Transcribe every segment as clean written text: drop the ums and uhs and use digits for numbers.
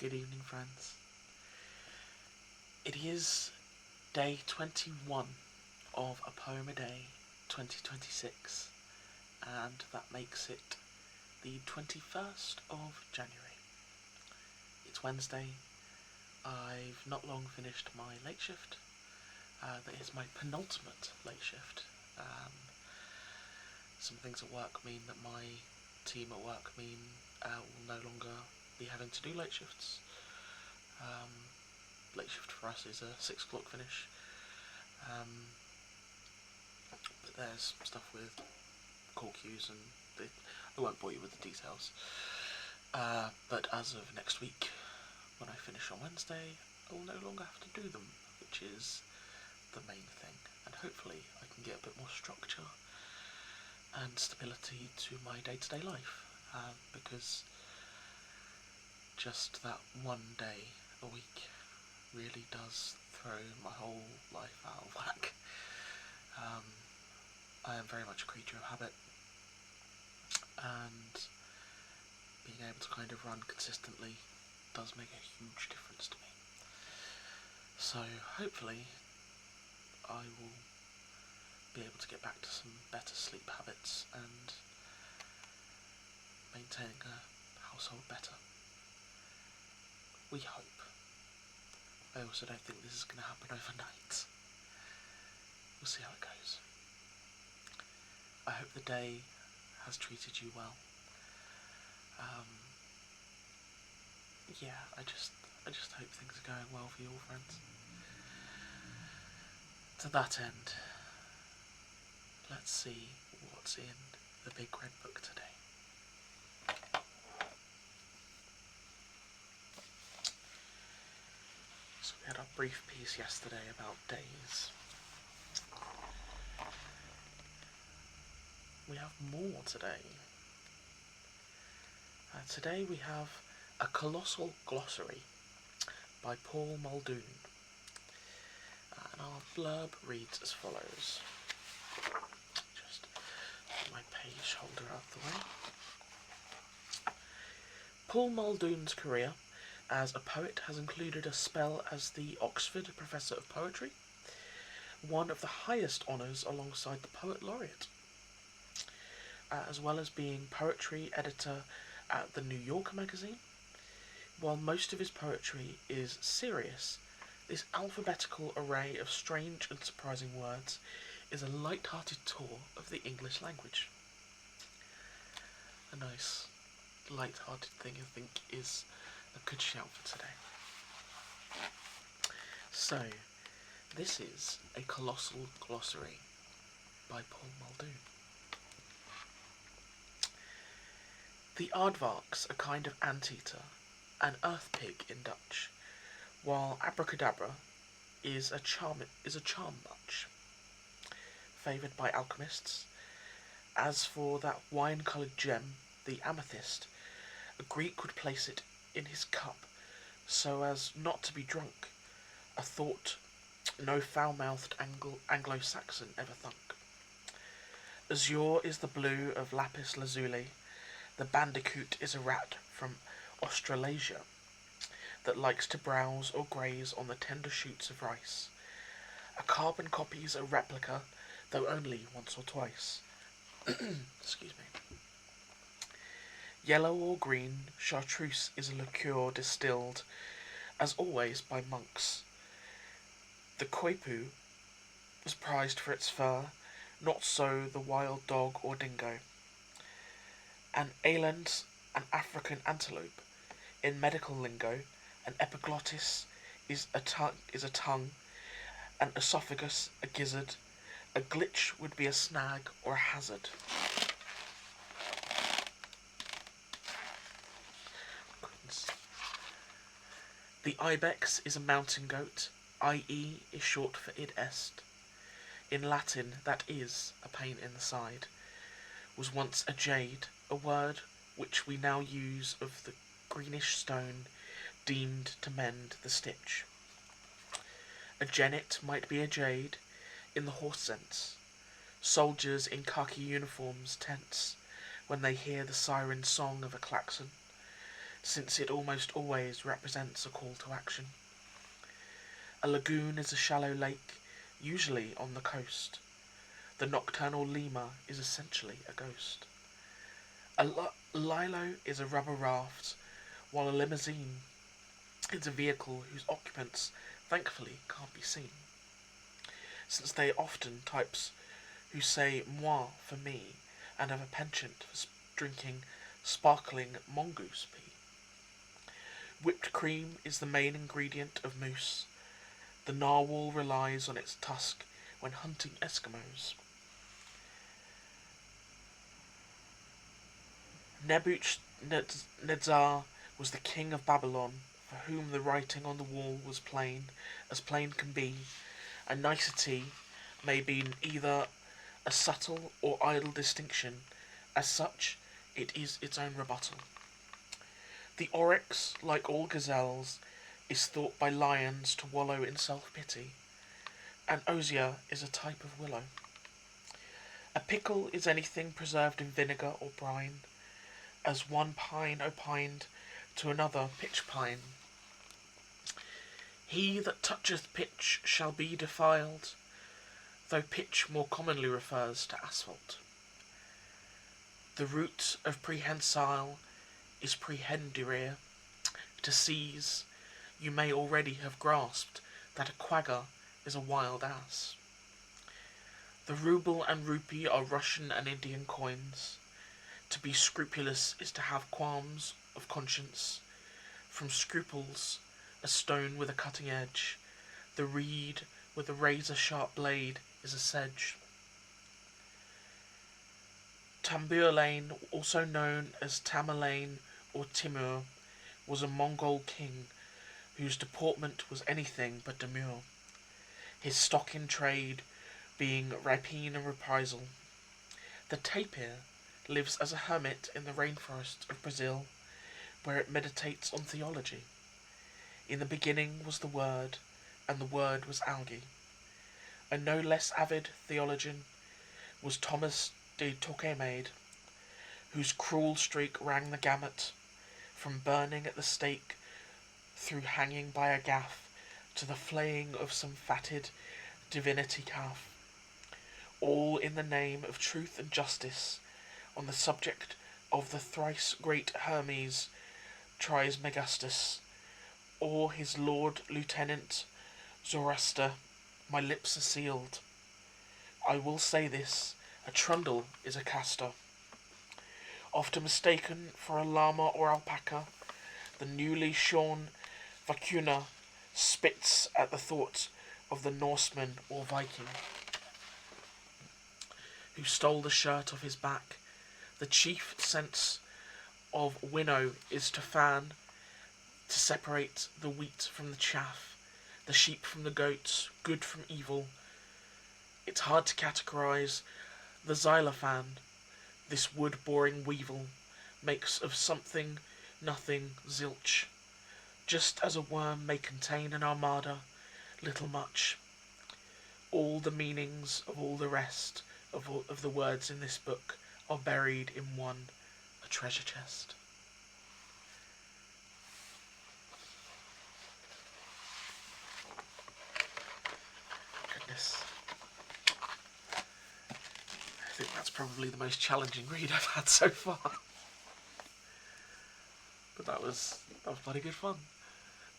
Good evening, friends. It is day 21 of A Poem a Day 2026, and that makes it the 21st of January. It's Wednesday. I've not long finished my late shift. That is my penultimate late shift. Some things at work mean that my team at work will no longer be having to do late shifts. Late shift for us is a 6 o'clock finish. But there's stuff with call queues and I won't bore you with the details. But as of next week, when I finish on Wednesday, I will no longer have to do them, which is the main thing. And hopefully I can get a bit more structure and stability to my day-to-day life, because just that one day a week really does throw my whole life out of whack. I am very much a creature of habit, and being able to kind of run consistently does make a huge difference to me. So hopefully I will be able to get back to some better sleep habits and maintaining a household better. We hope. I also don't think this is going to happen overnight. We'll see how it goes. I hope the day has treated you well. I just hope things are going well for you all, friends. To that end, let's see what's in the big red book today. So we had our brief piece yesterday about days. We have more today. Today we have a Colossal Glossary by Paul Muldoon. And our blurb reads as follows. Just put my page holder out of the way. Paul Muldoon's career as a poet has included a spell as the Oxford Professor of Poetry, one of the highest honours alongside the Poet Laureate, as well as being poetry editor at the New Yorker magazine. While most of his poetry is serious, this alphabetical array of strange and surprising words is a light-hearted tour of the English language. A nice, light-hearted thing, I think, is a good shout for today. So, this is a Colossal Glossary by Paul Muldoon. The aardvark's a kind of anteater, an earth pig in Dutch, while abracadabra is a charm much, favoured by alchemists. As for that wine-coloured gem, the amethyst, a Greek would place it in his cup so as not to be drunk, a thought no foul-mouthed Anglo-Saxon ever thunk. Azure is the blue of lapis lazuli. The bandicoot is a rat from Australasia that likes to browse or graze on the tender shoots of rice. A carbon copy's a replica, though only once or twice. Excuse me. Yellow or green, chartreuse is a liqueur distilled, as always, by monks. The coipu was prized for its fur, not so the wild dog or dingo. An eland's an African antelope. In medical lingo, an epiglottis is a tongue, an esophagus a gizzard, a glitch would be a snag or a hazard. The ibex is a mountain goat, i.e. is short for id est. In Latin, that is a pain in the side, was once a jade, a word which we now use of the greenish stone deemed to mend the stitch. A jennet might be a jade, in the horse sense. Soldiers in khaki uniforms tense when they hear the siren song of a klaxon. since it almost always represents a call to action. A lagoon is a shallow lake, usually on the coast. The nocturnal lemur is essentially a ghost. A lilo is a rubber raft, while a limousine is a vehicle whose occupants thankfully can't be seen, since they are often types who say moi for me and have a penchant for drinking sparkling mongoose pee. Whipped cream is the main ingredient of moose. The narwhal relies on its tusk when hunting Eskimos. Nebuchadnezzar was the king of Babylon, for whom the writing on the wall was plain, as plain can be, and nicety may be either a subtle or idle distinction. As such, it is its own rebuttal. The oryx, like all gazelles, is thought by lions to wallow in self-pity, and osier is a type of willow. A pickle is anything preserved in vinegar or brine, as one pine opined to another pitch pine. He that toucheth pitch shall be defiled, though pitch more commonly refers to asphalt. The root of prehensile is prehendiere. To seize, you may already have grasped that a quagga is a wild ass. The ruble and rupee are Russian and Indian coins. To be scrupulous is to have qualms of conscience. From scruples, a stone with a cutting edge. The reed with a razor-sharp blade is a sedge. Tamburlaine, also known as Tamerlane or Timur, was a Mongol king whose deportment was anything but demure, his stock in trade being rapine and reprisal. The tapir lives as a hermit in the rainforests of Brazil, where it meditates on theology. In the beginning was the Word, and the Word was algae. A no less avid theologian was Thomas de Torquemade, whose cruel streak rang the gamut, from burning at the stake through hanging by a gaff to the flaying of some fatted divinity calf, all in the name of truth and justice, on the subject of the thrice great Hermes Trismegistus, or his Lord Lieutenant Zoroaster. My lips are sealed. I will say this, a trundle is a castor. Often mistaken for a llama or alpaca, the newly shorn vacuna spits at the thought of the Norseman or Viking who stole the shirt off his back. The chief sense of winnow is to fan, to separate the wheat from the chaff, the sheep from the goats, good from evil. It's hard to categorize the xylophane. This wood-boring weevil makes of something nothing zilch, just as a worm may contain an armada, little much. All the meanings of all the rest of the words in this book are buried in one, a treasure chest. Goodness. I think that's probably the most challenging read I've had so far. But that was bloody good fun.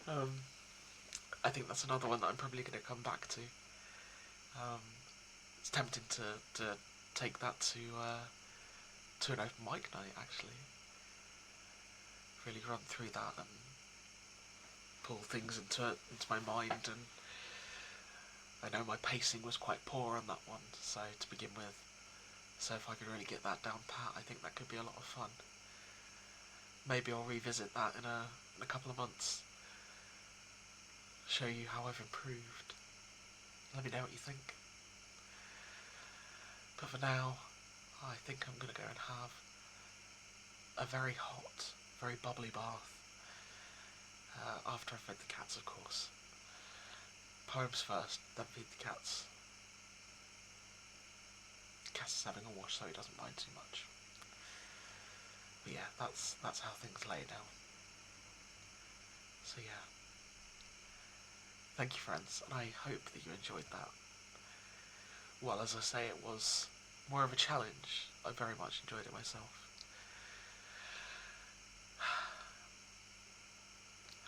I think that's another one that I'm probably going to come back to. It's tempting to take that to an open mic night, actually. Really run through that and pull things into my mind. And I know my pacing was quite poor on that one, so to begin with. So if I could really get that down pat, I think that could be a lot of fun. Maybe I'll revisit that in a couple of months. Show you how I've improved. Let me know what you think. But for now, I think I'm going to go and have a very hot, very bubbly bath. After I fed the cats, of course. Poems first, then feed the cats. Cass is having a wash, so he doesn't mind too much. But yeah, that's how things lay now. Thank you, friends, and I hope that you enjoyed that. Well, as I say, it was more of a challenge. I very much enjoyed it myself.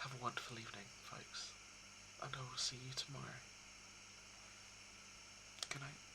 Have a wonderful evening, folks, and I will see you tomorrow. Good night.